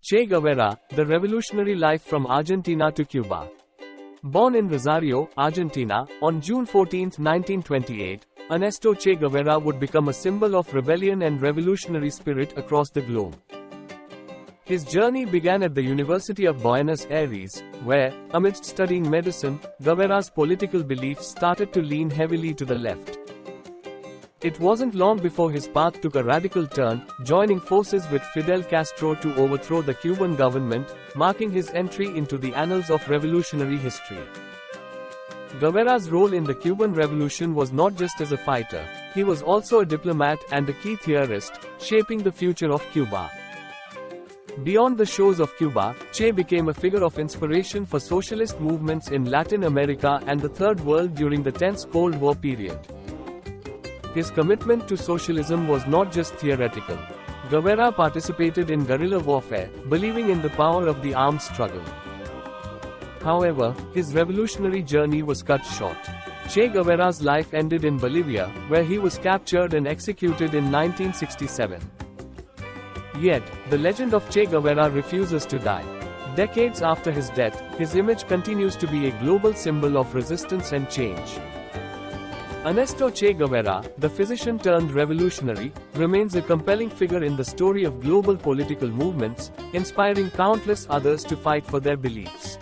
Che Guevara, the revolutionary life from Argentina to Cuba. Born in Rosario, Argentina, on June 14, 1928, Ernesto Che Guevara would become a symbol of rebellion and revolutionary spirit across the globe. His journey began at the University of Buenos Aires, where, amidst studying medicine, Guevara's political beliefs started to lean heavily to the left. It wasn't long before his path took a radical turn, joining forces with Fidel Castro to overthrow the Cuban government, marking his entry into the annals of revolutionary history. Guevara's role in the Cuban Revolution was not just as a fighter, he was also a diplomat and a key theorist, shaping the future of Cuba. Beyond the shores of Cuba, Che became a figure of inspiration for socialist movements in Latin America and the Third World during the tense Cold War period. His commitment to socialism was not just theoretical. Guevara participated in guerrilla warfare, believing in the power of the armed struggle. However, his revolutionary journey was cut short. Che Guevara's life ended in Bolivia, where he was captured and executed in 1967. Yet, the legend of Che Guevara refuses to die. Decades after his death, his image continues to be a global symbol of resistance and change. Ernesto Che Guevara, the physician-turned-revolutionary, remains a compelling figure in the story of global political movements, inspiring countless others to fight for their beliefs.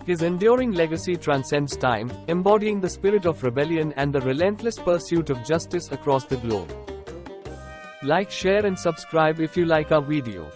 His enduring legacy transcends time, embodying the spirit of rebellion and the relentless pursuit of justice across the globe. Like, share and subscribe if you like our video.